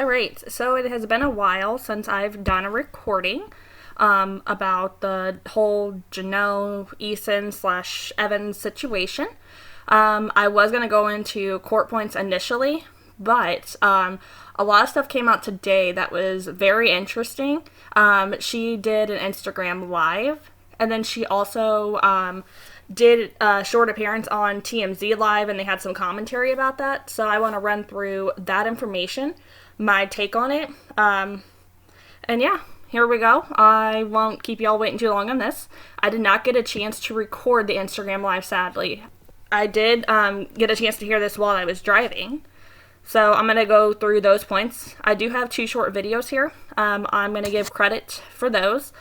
Alright, so it has been a while since I've done a recording about the whole Jenelle Eason / Evans situation. I was going to go into court points initially, but a lot of stuff came out today that was very interesting. She did an Instagram live, and then she also did a short appearance on TMZ Live, and they had some commentary about that. So I want to run through that information, my take on it. And yeah, here we go. I won't keep y'all waiting too long on this. I did not get a chance to record the Instagram Live, sadly. I did get a chance to hear this while I was driving. So I'm going to go through those points. I do have 2 short videos here. I'm going to give credit for those.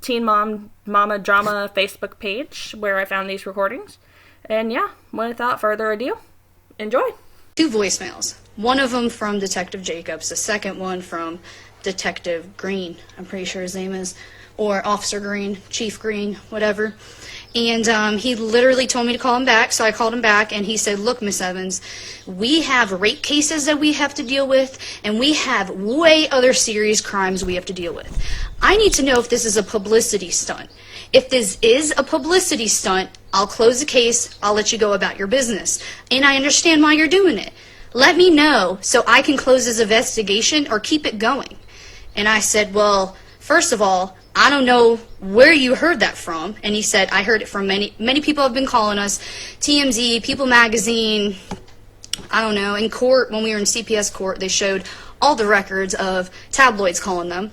Teen Mama Drama Facebook page where I found these recordings. And yeah, without further ado, enjoy. 2 voicemails. One of them from Detective Jacobs, the second one from Detective Green, I'm pretty sure his name is, or Officer Green, Chief Green, whatever. And he literally told me to call him back, so I called him back, and he said, look, Miss Evans, we have rape cases that we have to deal with, and we have way other serious crimes we have to deal with. I need to know if this is a publicity stunt. If this is a publicity stunt, I'll close the case, I'll let you go about your business. And I understand why you're doing it. Let me know so I can close this investigation or keep it going. And I said, well, first of all, I don't know where you heard that from. And he said, I heard it from many people have been calling us. TMZ, People Magazine, I don't know. In court, when we were in CPS court, they showed all the records of tabloids calling them.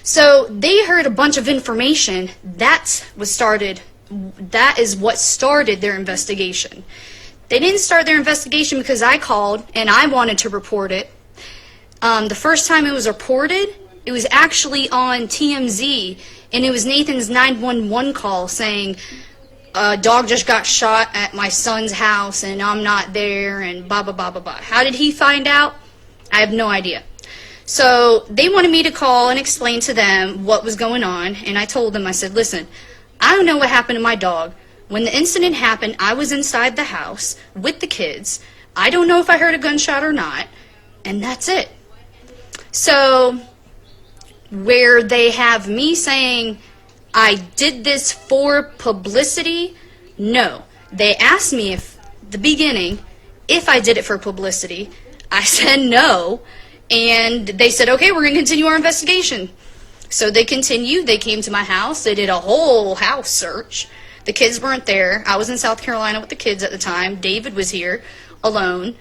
So they heard a bunch of information. That is what started their investigation. They didn't start their investigation because I called and I wanted to report it. The first time it was reported, it was actually on TMZ, and it was Nathan's 911 call saying, a dog just got shot at my son's house and I'm not there and blah, blah, blah, blah, blah. How did he find out? I have no idea. So they wanted me to call and explain to them what was going on, and I told them, I said, listen, I don't know what happened to my dog. When the incident happened, I was inside the house with the kids. I don't know if I heard a gunshot or not, and that's it. So where they have me saying I did this for publicity, no. They asked me the beginning if I did it for publicity. I said no, and they said, okay, we're going to continue our investigation. So they continued. They came to my house. They did a whole house search. The kids weren't there. I was in South Carolina with the kids at the time. David was here alone.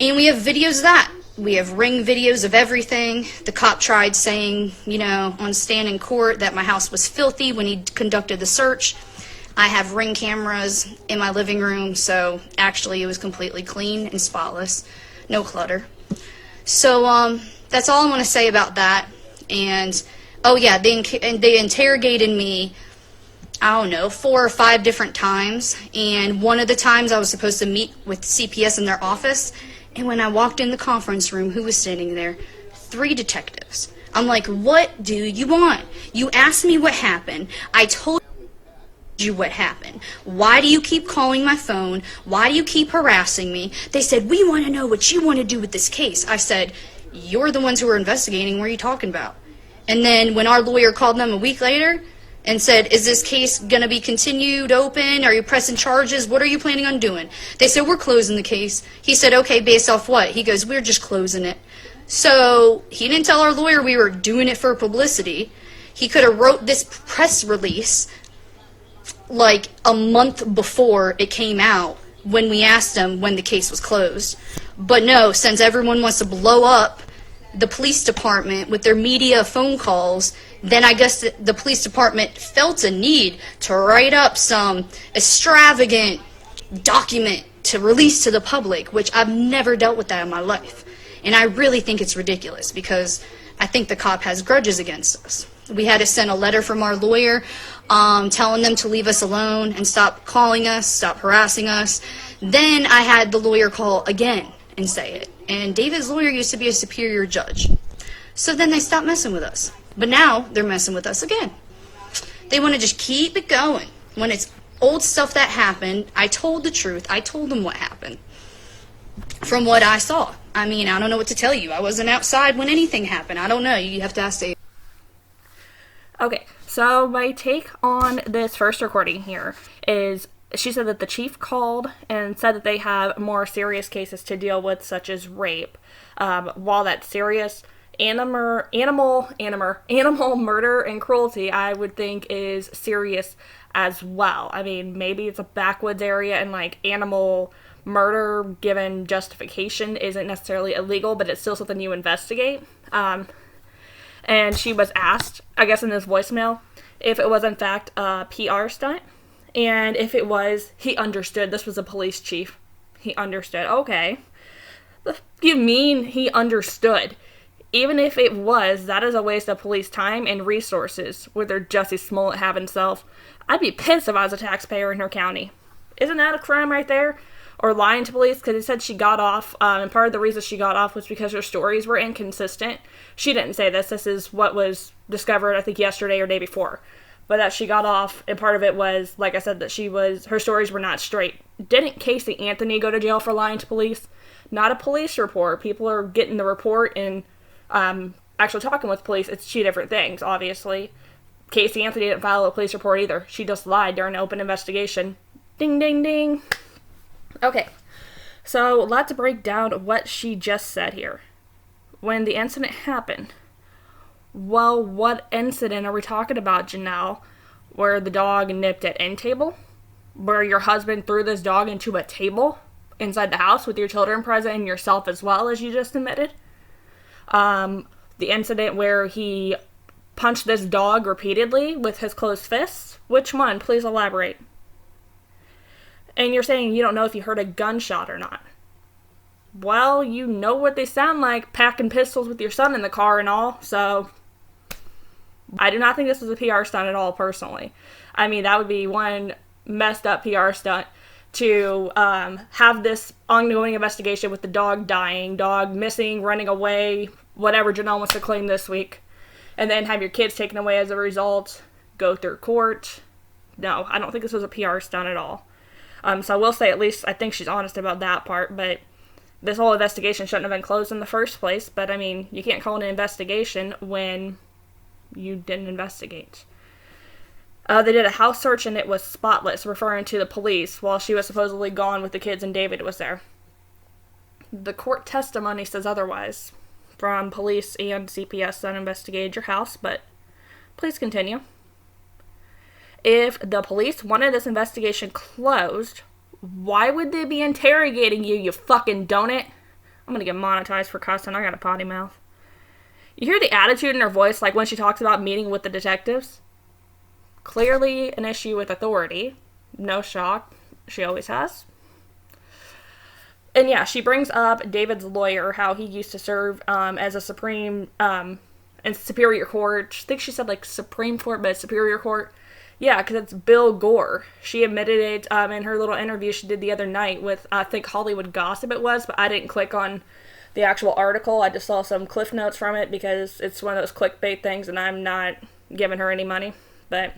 And we have videos of that. We have ring videos of everything. The cop tried saying, you know, on stand in court that my house was filthy when he conducted the search. I have ring cameras in my living room, so actually it was completely clean and spotless. No clutter. So that's all I want to say about that. And, oh yeah, they interrogated me, I don't know, 4 or 5 different times. And one of the times I was supposed to meet with CPS in their office. And when I walked in the conference room, who was standing there? 3 detectives. I'm like, what do you want? You asked me what happened. I told you what happened. Why do you keep calling my phone? Why do you keep harassing me? They said, we want to know what you want to do with this case. I said, you're the ones who are investigating. What are you talking about? And then when our lawyer called them a week later and said, is this case going to be continued open? Are you pressing charges? What are you planning on doing? They said, we're closing the case. He said, okay, based off what? He goes, we're just closing it. So he didn't tell our lawyer we were doing it for publicity. He could have wrote this press release like a month before it came out when we asked him when the case was closed. But no, since everyone wants to blow up the police department with their media phone calls, then I guess the police department felt a need to write up some extravagant document to release to the public, which I've never dealt with that in my life. And I really think it's ridiculous because I think the cop has grudges against us. We had to send a letter from our lawyer telling them to leave us alone and stop calling us, stop harassing us. Then I had the lawyer call again and say it. And David's lawyer used to be a superior judge. So then they stopped messing with us. But now they're messing with us again. They want to just keep it going. When it's old stuff that happened, I told the truth. I told them what happened from what I saw. I mean, I don't know what to tell you. I wasn't outside when anything happened. I don't know. You have to ask Dave. Okay, so my take on this first recording here is she said that the chief called and said that they have more serious cases to deal with, such as rape. While that's serious, animal murder and cruelty, I would think, is serious as well. I mean, maybe it's a backwoods area and, like, animal murder, given justification, isn't necessarily illegal, but it's still something you investigate. And she was asked, I guess in this voicemail, if it was in fact a PR stunt. And if it was, he understood. This was a police chief. He understood. Okay. The f*** you mean he understood? Even if it was, that is a waste of police time and resources with their Jussie Smollett have himself. I'd be pissed if I was a taxpayer in her county. Isn't that a crime right there? Or lying to police, because he said she got off, and part of the reason she got off was because her stories were inconsistent. She didn't say this. This is what was discovered, I think, yesterday or day before. But that she got off, and part of it was, like I said, that her stories were not straight. Didn't Casey Anthony go to jail for lying to police? Not a police report. People are getting the report and actually talking with police. It's two different things, obviously. Casey Anthony didn't file a police report either. She just lied during an open investigation. Ding, ding, ding. Okay, so let's break down what she just said here. When the incident happened, well, what incident are we talking about, Jenelle? Where the dog nipped at Endtable? Where your husband threw this dog into a table inside the house with your children present and yourself as well, as you just admitted? The incident where he punched this dog repeatedly with his closed fists? Which one? Please elaborate. And you're saying you don't know if you heard a gunshot or not. Well, you know what they sound like, packing pistols with your son in the car and all, so I do not think this was a PR stunt at all, personally. I mean, that would be one messed up PR stunt to have this ongoing investigation with the dog dying, dog missing, running away, whatever Jenelle wants to claim this week, and then have your kids taken away as a result, go through court. No, I don't think this was a PR stunt at all. So I will say, at least I think she's honest about that part, but this whole investigation shouldn't have been closed in the first place. But I mean, you can't call it an investigation when you didn't investigate. They did a house search and it was spotless, referring to the police, while she was supposedly gone with the kids and David was there. The court testimony says otherwise, from police and CPS that investigated your house, but please continue. If the police wanted this investigation closed, why would they be interrogating you, you fucking donut? I'm gonna get monetized for cussing. I got a potty mouth. You hear the attitude in her voice, like when she talks about meeting with the detectives? Clearly an issue with authority. No shock. She always has. And yeah, she brings up David's lawyer, how he used to serve as a Supreme and Superior Court. I think she said like Supreme Court, but Superior Court. Yeah, because it's Bill Gore. She admitted it in her little interview she did the other night with, I think, Hollywood Gossip it was, but I didn't click on the actual article. I just saw some cliff notes from it because it's one of those clickbait things and I'm not giving her any money. But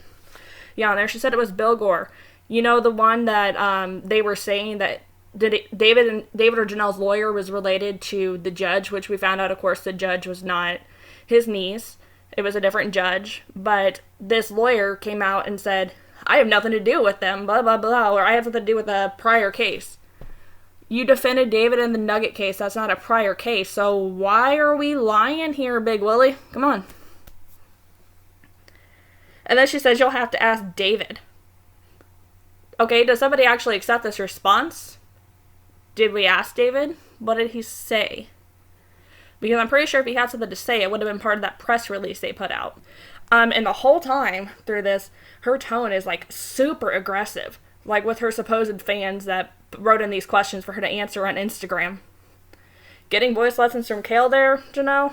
yeah, on there she said it was Bill Gore. You know, the one that they were saying that David or Janelle's lawyer was related to the judge, which we found out, of course, the judge was not his niece. It was a different judge, but this lawyer came out and said, I have nothing to do with them, blah, blah, blah, or I have nothing to do with a prior case. You defended David in the Nugget case. That's not a prior case, so why are we lying here, Big Willie? Come on. And then she says, you'll have to ask David. Okay, does somebody actually accept this response? Did we ask David? What did he say? Because I'm pretty sure if he had something to say, it would have been part of that press release they put out. And the whole time through this, her tone is like super aggressive. Like with her supposed fans that wrote in these questions for her to answer on Instagram. Getting voice lessons from Kale there, Jenelle?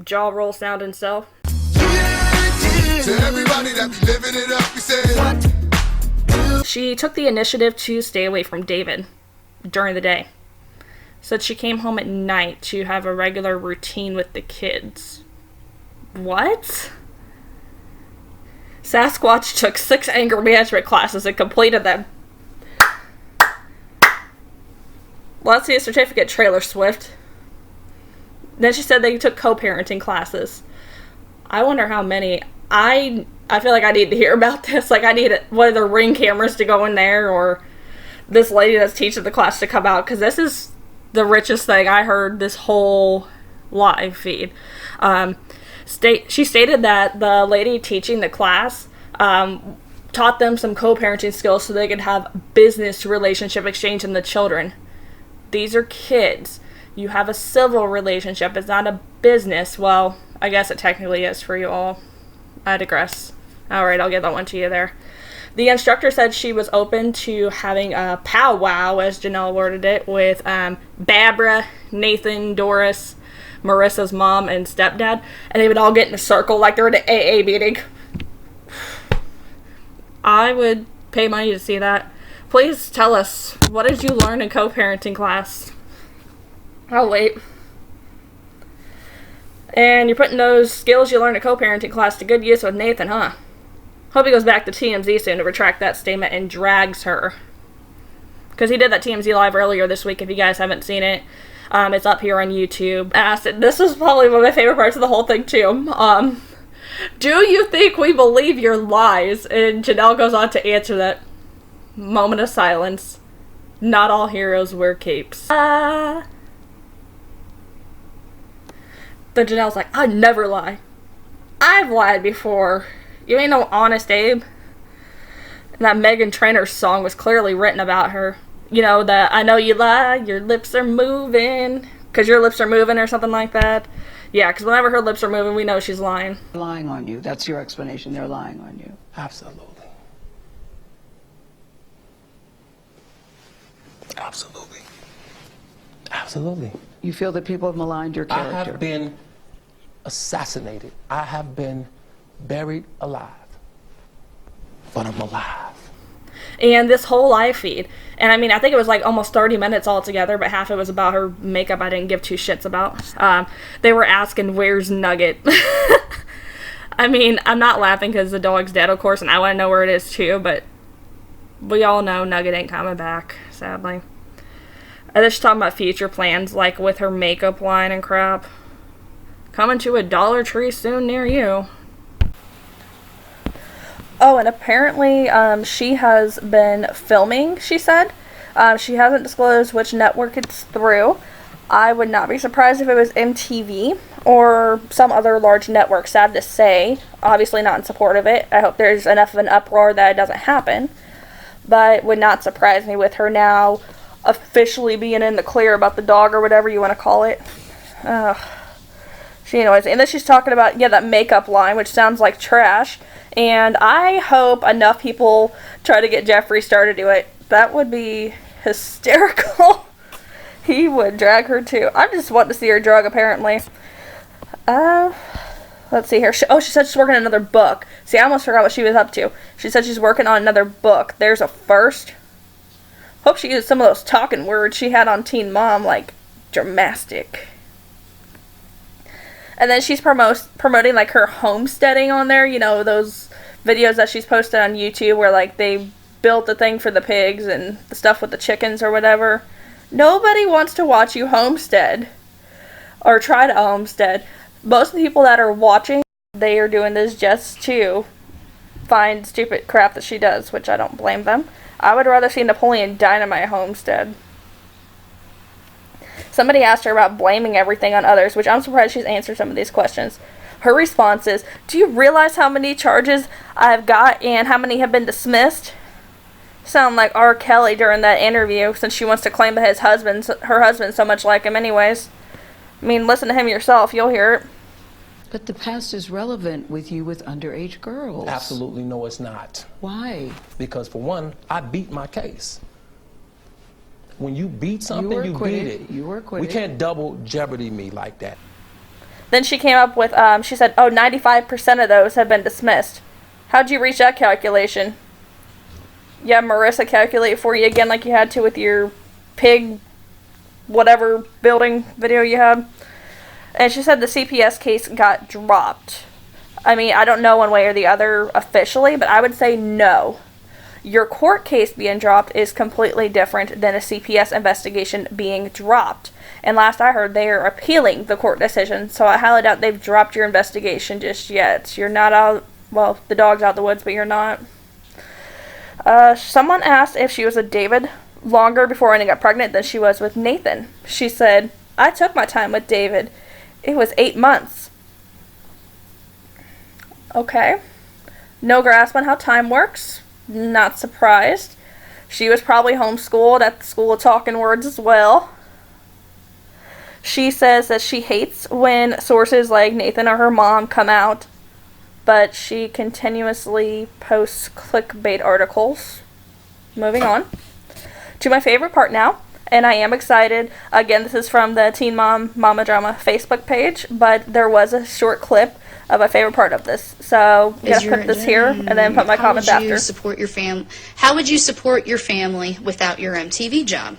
Jaw roll sound and self. To everybody that be living it up, we said. She took the initiative to stay away from David during the day. Said she came home at night to have a regular routine with the kids. What? Sasquatch took 6 anger management classes and completed them. Let's see a certificate, Trailer Swift. Then she said they took co-parenting classes. I wonder how many. I feel like I need to hear about this. Like, I need one of the Ring cameras to go in there, or this lady that's teaching the class to come out, because this is the richest thing I heard this whole live feed. She stated that the lady teaching the class taught them some co-parenting skills so they could have business relationship exchange in the children. These are kids. You have a civil relationship. It's not a business. Well, I guess it technically is for you all. I digress. Alright, I'll give that one to you there. The instructor said she was open to having a powwow, as Jenelle worded it, with Barbara, Nathan, Doris, Marissa's mom, and stepdad, and they would all get in a circle like they're at an AA meeting. I would pay money to see that. Please tell us, what did you learn in co-parenting class? I'll wait. And you're putting those skills you learned in co-parenting class to good use with Nathan, huh? Hope he goes back to TMZ soon to retract that statement and drags her. Because he did that TMZ live earlier this week, if you guys haven't seen it. It's up here on YouTube. This is probably one of my favorite parts of the whole thing, too. Do you think we believe your lies? And Jenelle goes on to answer that. Moment of silence. Not all heroes wear capes. Then Janelle's like, I never lie. I've lied before. You ain't no Honest Abe. And that Meghan Trainor song was clearly written about her. You know, that I know you lie, your lips are moving. Because your lips are moving or something like that. Yeah, because whenever her lips are moving, we know she's lying. Lying on you. That's your explanation. They're lying on you. Absolutely. Absolutely. Absolutely. You feel that people have maligned your character? I have been assassinated. I have been buried alive. But I'm alive. And this whole live feed, and I mean, I think it was like almost 30 minutes altogether, but half it was about her makeup I didn't give two shits about. They were asking, where's Nugget? I mean, I'm not laughing because the dog's dead, of course, and I want to know where it is too, but we all know Nugget ain't coming back, sadly. And then she's talking about future plans, like with her makeup line and crap. Coming to a Dollar Tree soon near you. Oh, and apparently she has been filming, she said. She hasn't disclosed which network it's through. I would not be surprised if it was MTV or some other large network, sad to say. Obviously not in support of it. I hope there's enough of an uproar that it doesn't happen. But it would not surprise me with her now officially being in the clear about the dog or whatever you want to call it. Anyways, and then she's talking about, that makeup line, which sounds like trash. And I hope enough people try to get Jeffree Star to do it. That would be hysterical. He would drag her too. I just want to see her drug, apparently. Let's see here. She said she's working on another book. See, I almost forgot what she was up to. She said she's working on another book. There's a first. Hope she used some of those talking words she had on Teen Mom, like dramatic. And then she's promoting, like, her homesteading on there. You know, those videos that she's posted on YouTube where, like, they built the thing for the pigs and the stuff with the chickens or whatever. Nobody wants to watch you homestead. Or try to homestead. Most of the people that are watching, they are doing this just to find stupid crap that she does, which I don't blame them. I would rather see Napoleon Dynamite homestead. Somebody asked her about blaming everything on others, which I'm surprised she's answered some of these questions. Her response is, do you realize how many charges I've got and how many have been dismissed? Sound like R. Kelly during that interview, since she wants to claim that her husband's so much like him anyways. I mean, listen to him yourself, you'll hear it. But the past is relevant with you with underage girls. Absolutely no, it's not. Why? Because for one, I beat my case. When you beat something, you beat it. You were acquitted. We can't double jeopardy me like that. Then she came up with, she said, 95% of those have been dismissed. How'd you reach that calculation? Yeah, Maryssa calculate for you again like you had to with your pig, whatever building video you had. And she said the CPS case got dropped. I mean, I don't know one way or the other officially, but I would say no. Your court case being dropped is completely different than a CPS investigation being dropped. And last I heard, they are appealing the court decision, so I highly doubt they've dropped your investigation just yet. You're not out, well, the dog's out the woods, but you're not. Someone asked if she was with David longer before Annie got pregnant than she was with Nathan. She said, I took my time with David. It was 8 months. Okay. No grasp on how time works. Not surprised. She was probably homeschooled at the school of talking words as well. She says that she hates when sources like Nathan or her mom come out, but she continuously posts clickbait articles. Moving on to my favorite part now, and I am excited. Again, this is from the Teen Mom Mama Drama Facebook page, but there was a short clip of a favorite part of this. So I'm going to put this here and then put my comments after. How would you support your family without your MTV job?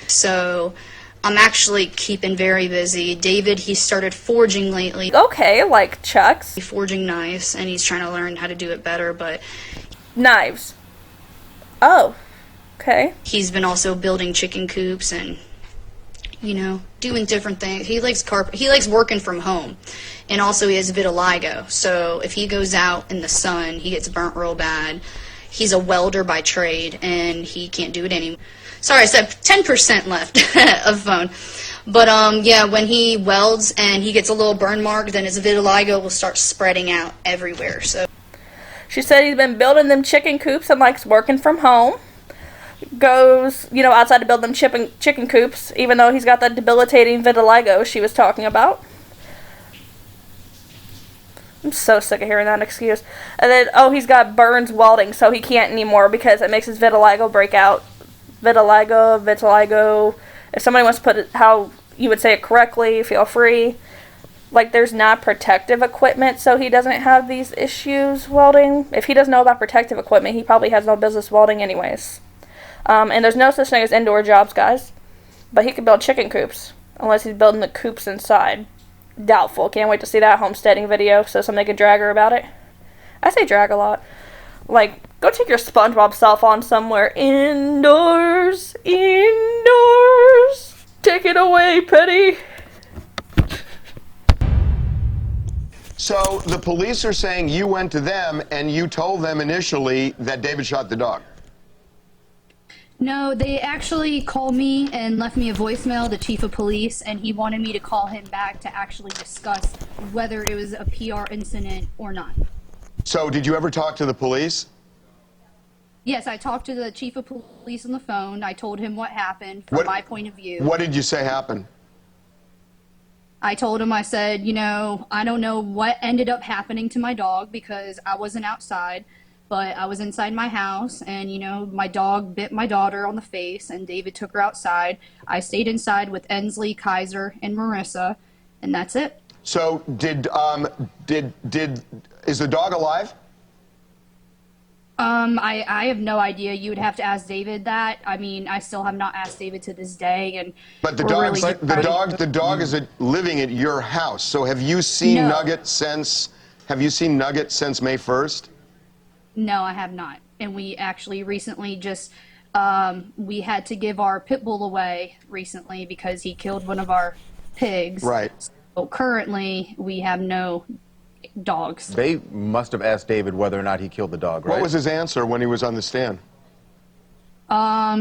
So I'm actually keeping very busy. David, he started forging lately. Okay, like chucks. Forging knives, and he's trying to learn how to do it better, but... Knives. Oh, okay. He's been also building chicken coops and, you know, doing different things. He likes working from home. And also he has vitiligo, so if he goes out in the sun, he gets burnt real bad. He's a welder by trade, and he can't do it anymore. Sorry, I said 10% left of phone. But, yeah, when he welds and he gets a little burn mark, then his vitiligo will start spreading out everywhere. So she said he's been building them chicken coops and likes working from home. Goes, you know, outside to build them chicken coops, even though he's got that debilitating vitiligo she was talking about. I'm so sick of hearing that excuse. And then, oh, he's got burns welding, so he can't anymore because it makes his vitiligo break out. Vitiligo. If somebody wants to put it how you would say it correctly, feel free. Like, there's not protective equipment, so he doesn't have these issues welding. If he doesn't know about protective equipment, he probably has no business welding anyways. And there's no such thing as indoor jobs, guys. But he can build chicken coops, unless he's building the coops inside. Doubtful. Can't wait to see that homesteading video so somebody can drag her about it. I say drag a lot. Like, go take your SpongeBob self on somewhere. Indoors. Indoors. Take it away, Petty. So the police are saying you went to them and you told them initially that David shot the dog. No, they actually called me and left me a voicemail, the chief of police, and he wanted me to call him back to actually discuss whether it was a PR incident or not. So did you ever talk to the police? Yes, I talked to the chief of police on the phone. I told him what happened from my point of view. What did you say happened? I told him, I said, you know, I don't know what ended up happening to my dog because I wasn't outside. But I was inside my house, and, you know, my dog bit my daughter on the face, and David took her outside. I stayed inside with Ensley, Kaiser, and Maryssa, and that's it. So is the dog alive? I have no idea. You would have to ask David that. I mean, I still have not asked David to this day, and but the dog is living at your house. So have you seen Nugget since? Have you seen Nugget since May 1st? No, I have not. And we actually recently just, we had to give our pit bull away recently because he killed one of our pigs. Right. So currently, we have no dogs. They must have asked David whether or not he killed the dog, right? What was his answer when he was on the stand?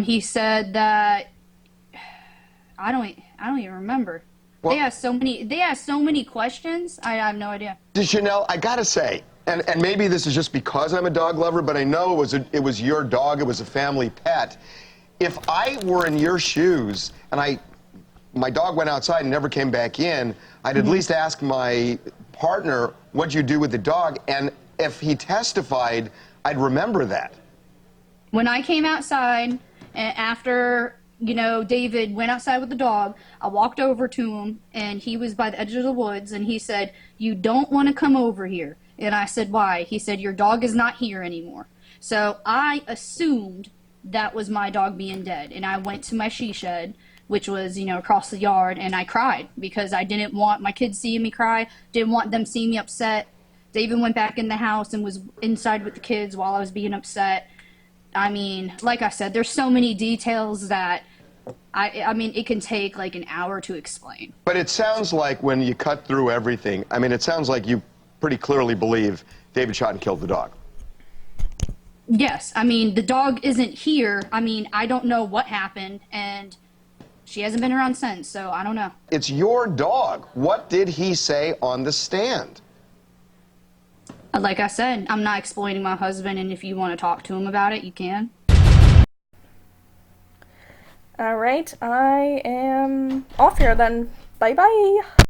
He said that, I don't even remember. Well, they asked so many questions. I have no idea. Jenelle, I gotta say, and maybe this is just because I'm a dog lover, but I know it was your dog, it was a family pet. If I were in your shoes and my dog went outside and never came back in, I'd at least ask my partner, what'd you do with the dog? And if he testified, I'd remember that. When I came outside, and after, you know, David went outside with the dog, I walked over to him, and he was by the edge of the woods, and he said, "You don't want to come over here." And I said, "Why?" He said, "Your dog is not here anymore." So I assumed that was my dog being dead, and I went to my she shed, which was, you know, across the yard, and I cried because I didn't want my kids seeing me cry, didn't want them seeing me upset. David went back in the house and was inside with the kids while I was being upset. I mean, like I said, there's so many details that I mean, it can take like an hour to explain. But it sounds like when you cut through everything, I mean, it sounds like you pretty clearly believe David shot and killed the dog. Yes, I mean, the dog isn't here. I mean, I don't know what happened, and she hasn't been around since, so I don't know. It's your dog. What did he say on the stand? Like I said, I'm not exploiting my husband, and if you want to talk to him about it, you can. All right, I am off here then. Bye bye.